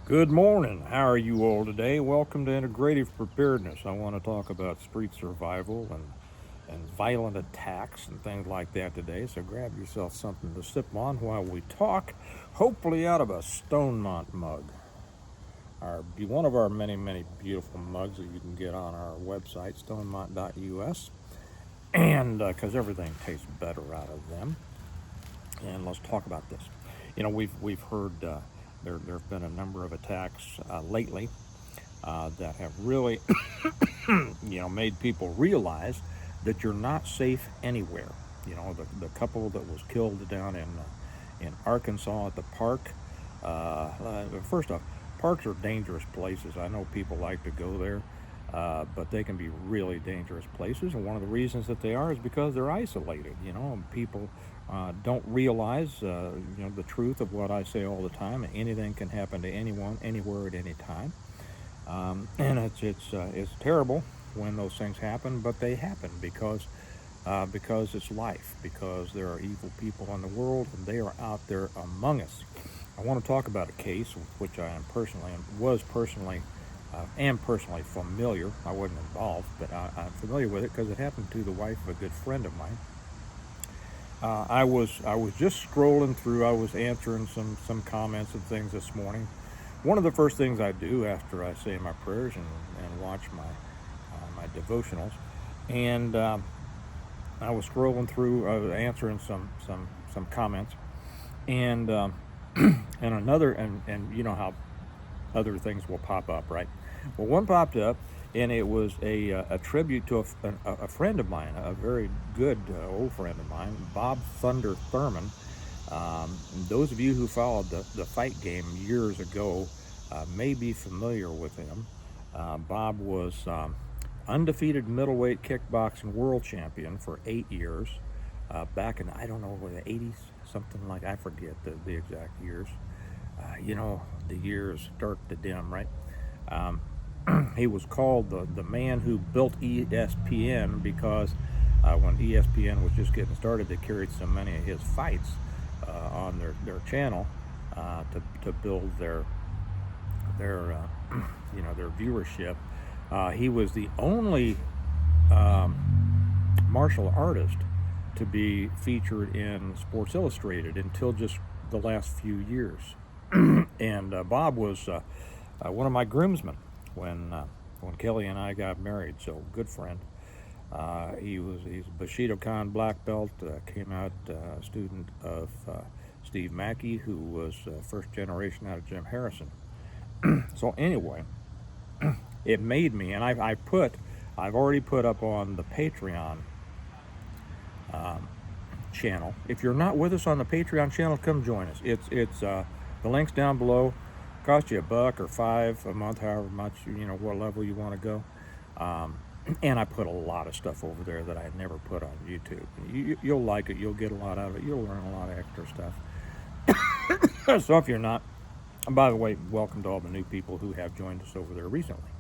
Good morning. How are you all today? Welcome to Integrative Preparedness. I want to talk about street survival and violent attacks and things like that today. So grab yourself something to sip on while we talk, hopefully out of a Stonemont mug. One of our many beautiful mugs that you can get on our website, stonemont.us, and because everything tastes better out of them. And let's talk about this. We've heard there've been a number of attacks lately that have really made people realize that you're not safe anywhere. The couple that was killed down in Arkansas at the park. First off, parks are dangerous places. I know people like to go there, but they can be really dangerous places. And one of the reasons that they are is because they're isolated. And people don't realize the truth of what I say all the time. Anything can happen to anyone, anywhere, at any time. And it's terrible when those things happen, but they happen because it's life, because there are evil people in the world and they are out there among us. I want to talk about a case with which I am personally familiar. I wasn't involved, but I'm familiar with it because it happened to the wife of a good friend of mine. I was just scrolling through. I was answering some comments and things this morning. One of the first things I do after I say my prayers and watch my devotionals, and I was scrolling through, answering some comments, and and you know how other things will pop up, right? Well, one popped up, and it was a tribute to a friend of mine, a very good old friend of mine, Bob Thunder Thurman. Those of you who followed the fight game years ago may be familiar with him. Bob was undefeated middleweight kickboxing world champion for 8 years, back in, I don't know, the 80s, something like, I forget the exact years. The years start to dim, right? He was called the man who built ESPN because when ESPN was just getting started, they carried so many of his fights on their channel to build their their viewership. He was the only martial artist to be featured in Sports Illustrated until just the last few years. And Bob was one of my groomsmen when Kelly and I got married. So good friend. He's a Bushido Khan black belt. Came out student of Steve Mackey, who was first generation out of Jim Harrison. So anyway, it made me, and I've already put up on the Patreon channel. If you're not with us on the Patreon channel, come join us. It's the link's down below. Cost you $1 or $5 a month, however much what level you want to go. And I put a lot of stuff over there that I never put on YouTube. You'll like it. You'll get a lot out of it. You'll learn a lot of extra stuff. So if you're not, and by the way, welcome to all the new people who have joined us over there recently.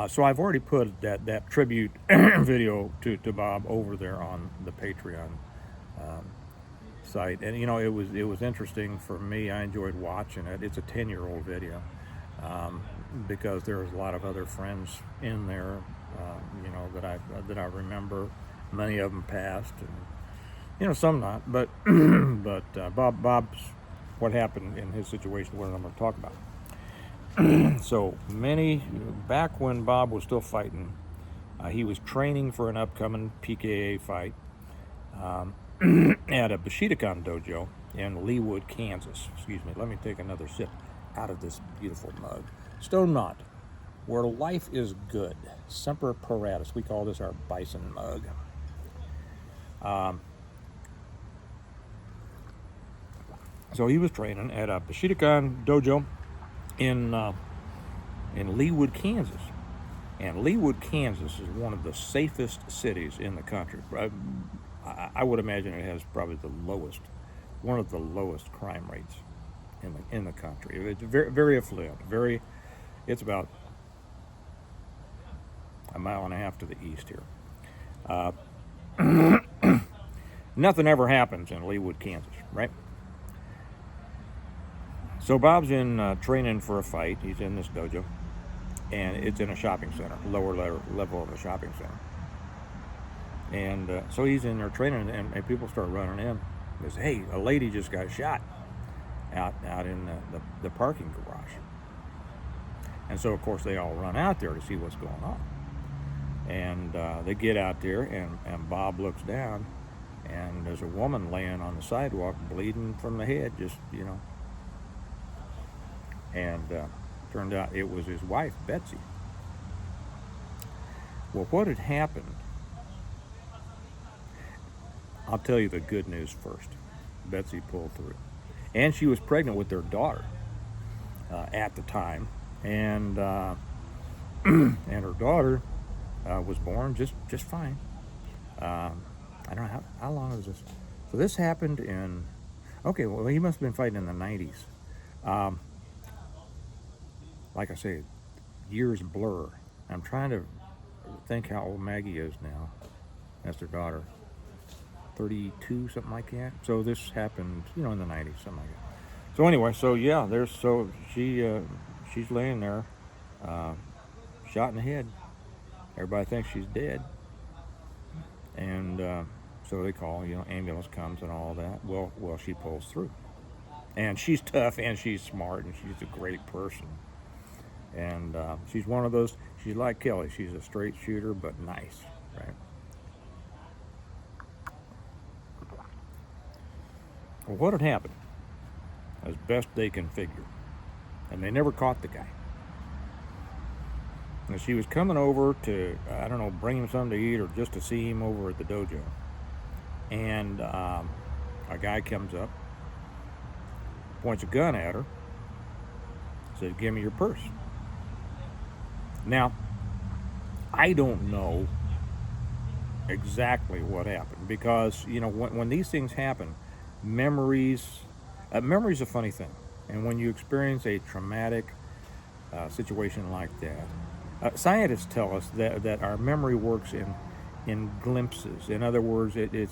So I've already put that tribute video to Bob over there on the Patreon site, and it was interesting for me. I enjoyed watching it. It's a 10-year-old video because there's a lot of other friends in there, that I remember. Many of them passed, and some not. But Bob's what happened in his situation, what I'm going to talk about. So back when Bob was still fighting, he was training for an upcoming PKA fight at a Bushidokan dojo in Leawood, Kansas. Excuse me, let me take another sip out of this beautiful mug. Stonemont, where life is good. Semper Paratus. We call this our bison mug. So he was training at a Bushidokan dojo in Leawood, Kansas. And Leawood, Kansas is one of the safest cities in the country. I would imagine it has probably one of the lowest crime rates in the country. It's very affluent. It's about a mile and a half to the east here. Nothing ever happens in Leawood, Kansas, right? So Bob's in training for a fight. He's in this dojo, and it's in a shopping center, lower level of a shopping center. And so he's in there training, and people start running in. They say, "Hey, a lady just got shot out in the parking garage." And so, of course, they all run out there to see what's going on. And they get out there, and Bob looks down, and there's a woman laying on the sidewalk, bleeding from the head, just, And turned out it was his wife, Betsy. Well, what had happened, I'll tell you the good news first. Betsy pulled through. And she was pregnant with their daughter at the time. And and her daughter was born just fine. I don't know how long was this. So this happened in, okay, well, he must have been fighting in the 90s. Like I say, years blur. I'm trying to think how old Maggie is now. That's their daughter. 32, something like that. So this happened, in the 90s, something like that. So anyway, she's laying there, shot in the head. Everybody thinks she's dead. And so they call, ambulance comes and all that. Well, she pulls through. And she's tough, and she's smart, and she's a great person. And she's one of those, she's like Kelly. She's a straight shooter, but nice, right? Well, what had happened, as best they can figure, and they never caught the guy. And she was coming over to, bring him something to eat or just to see him over at the dojo. And a guy comes up, points a gun at her, says, "Give me your purse." Now, I don't know exactly what happened because, when these things happen, memories a funny thing. And when you experience a traumatic situation like that, scientists tell us that our memory works in glimpses. In other words, it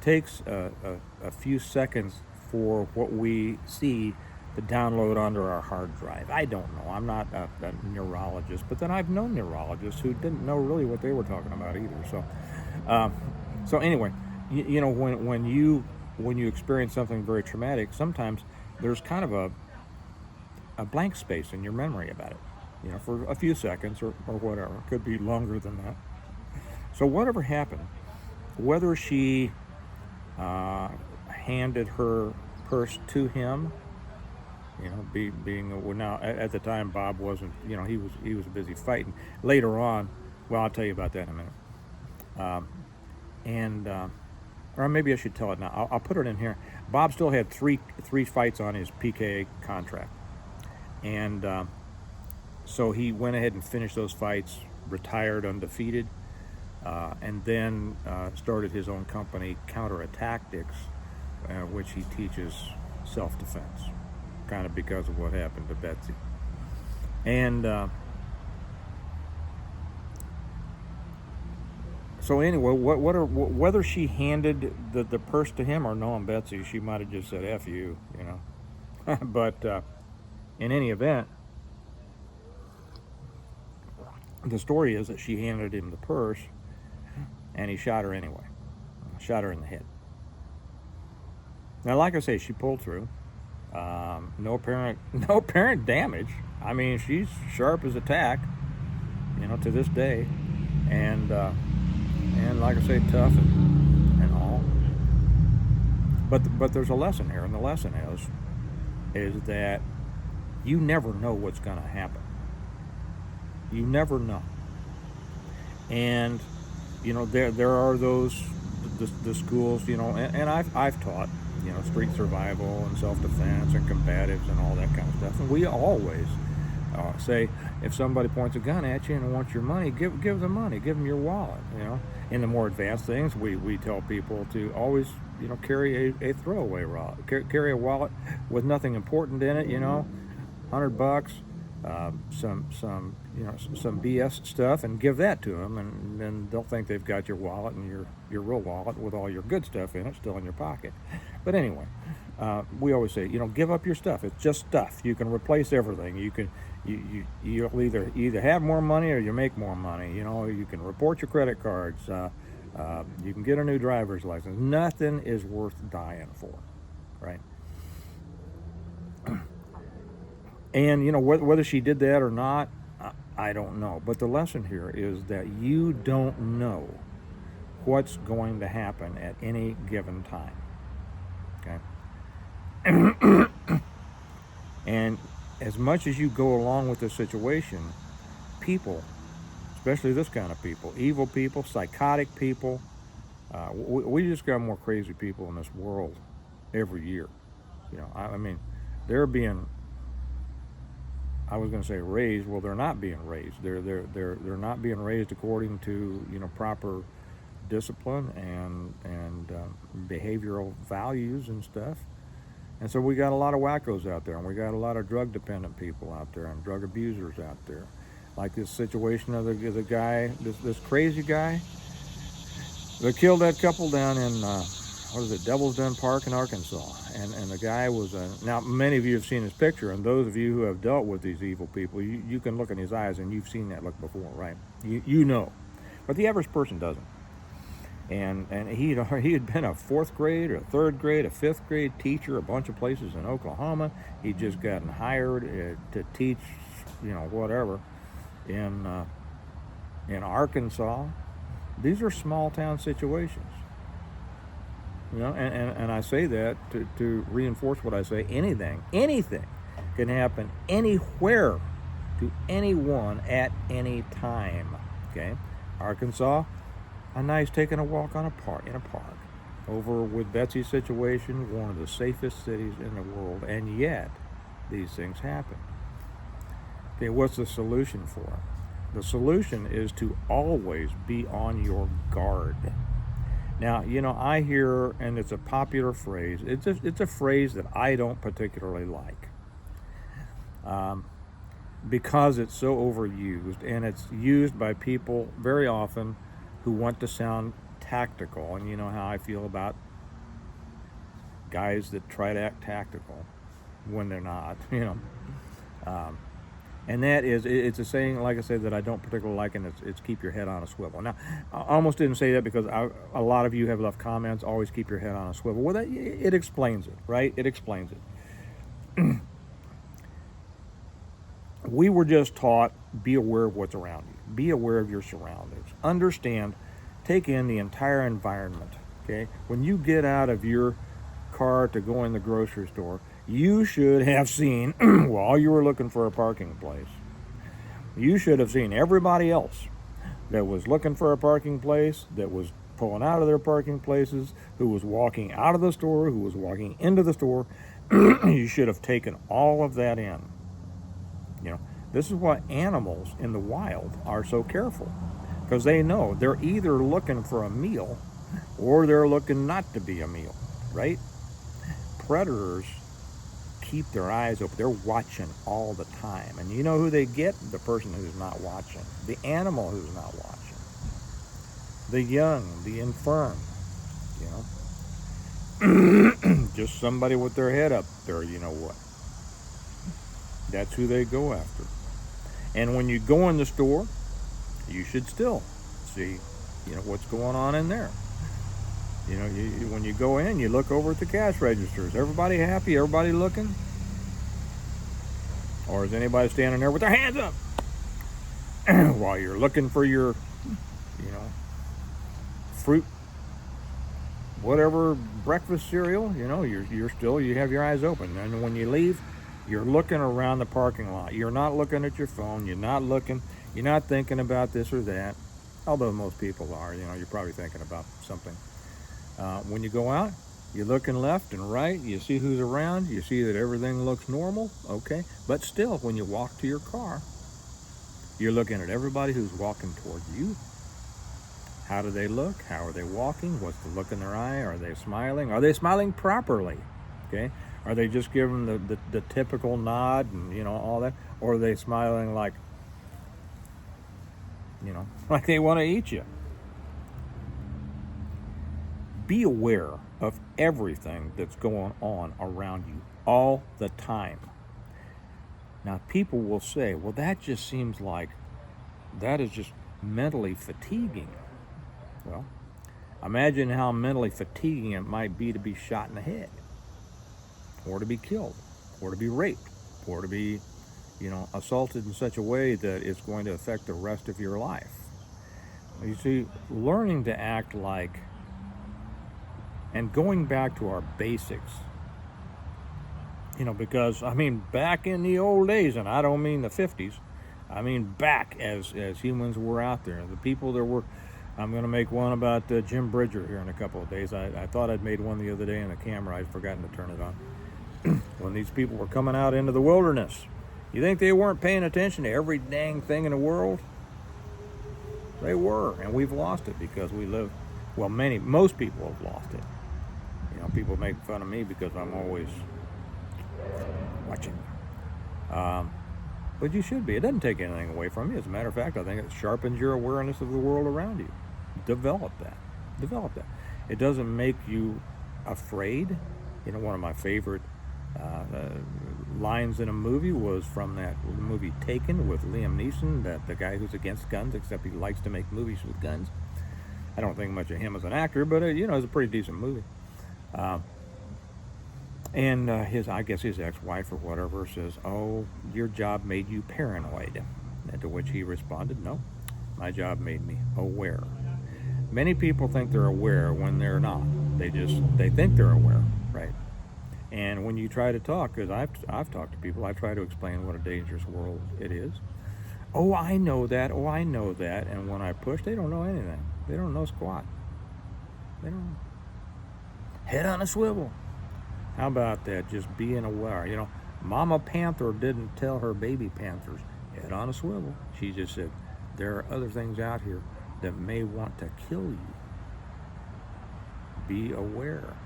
takes a few seconds for what we see to download onto our hard drive. I don't know. I'm not a neurologist, but then I've known neurologists who didn't know really what they were talking about either. So anyway, when you experience something very traumatic, sometimes there's kind of a blank space in your memory about it, for a few seconds or whatever. It could be longer than that. So whatever happened, whether she handed her purse to him, being now at the time Bob wasn't, he was busy fighting. Later on, well, I'll tell you about that in a minute. Or maybe I should tell it now. I'll put it in here. Bob still had three fights on his PKA contract, and so he went ahead and finished those fights, retired undefeated, and then started his own company, Counterattactics, which he teaches self-defense, kind of because of what happened to Betsy. And so anyway, whether she handed the purse to him or knowing Betsy, she might have just said "F you," But in any event, the story is that she handed him the purse, and he shot her anyway. Shot her in the head. Now, like I say, she pulled through. No apparent damage. I mean, she's sharp as a tack, to this day, and like I say, tough and all. But there's a lesson here, and the lesson is that you never know what's going to happen. You never know. And there are those the schools, and I've taught, street survival and self-defense and combatives and all that kind of stuff. And we always say, if somebody points a gun at you and wants your money, give them money, give them your wallet. In the more advanced things, we tell people to always, carry a throwaway wallet, carry a wallet with nothing important in it. $100, some BS stuff and give that to them, and then they'll think they've got your wallet and your real wallet with all your good stuff in it still in your pocket. But anyway, we always say, give up your stuff. It's just stuff. You can replace everything. You'll either have more money or you make more money. You can report your credit cards. You can get a new driver's license. Nothing is worth dying for, right? And whether she did that or not, I don't know. But the lesson here is that you don't know what's going to happen at any given time. Okay. And as much as you go along with the situation, people, especially this kind of people, evil people, psychotic people, we just got more crazy people in this world every year. I mean, they're being, I was going to say raised. Well, they're not being raised. They're not being raised according to proper discipline and behavioral values and stuff. And so we got a lot of wackos out there, and we got a lot of drug dependent people out there, and drug abusers out there. Like this situation of the guy, this crazy guy that killed that couple down in Devil's Den Park in Arkansas. And the guy was now many of you have seen his picture, and those of you who have dealt with these evil people, you can look in his eyes and you've seen that look before, right? You know, but the average person doesn't. And he had been a 4th grade or 3rd grade, a 5th grade teacher a bunch of places in Oklahoma. He'd just gotten hired to teach, whatever, in Arkansas. These are small town situations. And I say that to reinforce what I say. Anything can happen anywhere to anyone at any time. Okay, Arkansas, a nice taking a walk in a park. Over with Betsy's situation, one of the safest cities in the world, and yet these things happen. Okay, what's the solution for it? The solution is to always be on your guard. Now, I hear, and it's a popular phrase, it's a phrase that I don't particularly like because it's so overused, and it's used by people very often who want to sound tactical, and you know how I feel about guys that try to act tactical when they're not, and that is, it's a saying, like I said, that I don't particularly like, and it's keep your head on a swivel. Now, I almost didn't say that because a lot of you have left comments, always keep your head on a swivel. Well, it explains it, right? It explains it. We were just taught, be aware of what's around you. Be aware of your surroundings. Understand, take in the entire environment, okay? When you get out of your car to go in the grocery store, you should have seen, while you were looking for a parking place, you should have seen everybody else that was looking for a parking place, that was pulling out of their parking places, who was walking out of the store, who was walking into the store. You should have taken all of that in. This is why animals in the wild are so careful, because they know they're either looking for a meal or they're looking not to be a meal, right? Predators keep their eyes open. They're watching all the time. And you know who they get? The person who's not watching. The animal who's not watching. The young, the infirm, Just somebody with their head up there, you know what. That's who they go after. And when you go in the store, you should still see, what's going on in there. When you go in, you look over at the cash registers. Everybody happy? Everybody looking? Or is anybody standing there with their hands up while you're looking for your, fruit, whatever, breakfast cereal? You have your eyes open. And when you leave, you're looking around the parking lot. You're not looking at your phone. You're not thinking about this or that. Although most people are, you're probably thinking about something. When you go out, you're looking left and right. You see who's around. You see that everything looks normal. Okay. But still, when you walk to your car, you're looking at everybody who's walking toward you. How do they look? How are they walking? What's the look in their eye? Are they smiling? Are they smiling properly? Okay. Are they just giving the typical nod and, all that? Or are they smiling like, like they want to eat you? Be aware of everything that's going on around you all the time. Now, people will say, well, that just seems like that is just mentally fatiguing. Well, imagine how mentally fatiguing it might be to be shot in the head, or to be killed, or to be raped, or to be, assaulted in such a way that it's going to affect the rest of your life. You see, learning to act like, and going back to our basics, because, back in the old days, and I don't mean the 50s, I mean back as humans were out there, the people that were, I'm going to make one about Jim Bridger here in a couple of days. I thought I'd made one the other day in the camera. I'd forgotten to turn it on. When these people were coming out into the wilderness, you think they weren't paying attention to every dang thing in the world? They were, and we've lost it because we live, well, most people have lost it. People make fun of me because I'm always watching. But you should be. It doesn't take anything away from you. As a matter of fact, I think it sharpens your awareness of the world around you. Develop that. It doesn't make you afraid. One of my favorite lines in a movie was from that movie Taken with Liam Neeson, that the guy who's against guns, except he likes to make movies with guns. I don't think much of him as an actor, but it's a pretty decent movie. And his ex-wife or whatever says, "Oh, your job made you paranoid." And to which he responded, "No, my job made me aware." Many people think they're aware when they're not. They think they're aware, right? And when you try to talk, because I've talked to people, I try to explain what a dangerous world it is. Oh, I know that. Oh, I know that. And when I push, they don't know anything. They don't know squat. They don't. Head on a swivel. How about that? Just being aware. Mama Panther didn't tell her baby panthers, head on a swivel. She just said, there are other things out here that may want to kill you. Be aware.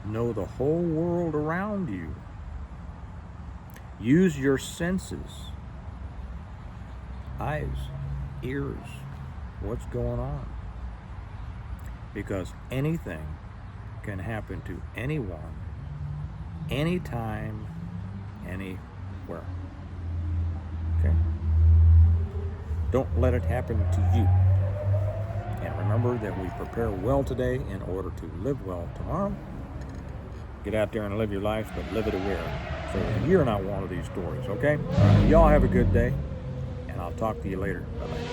Know the whole world around you. Use your senses. Eyes, ears, what's going on. Because anything can happen to anyone, anytime, anywhere. Okay? Don't let it happen to you. And remember that we prepare well today in order to live well tomorrow. Get out there and live your life, but live it aware, so that you're not one of these stories, okay? Y'all have a good day, and I'll talk to you later. Bye-bye.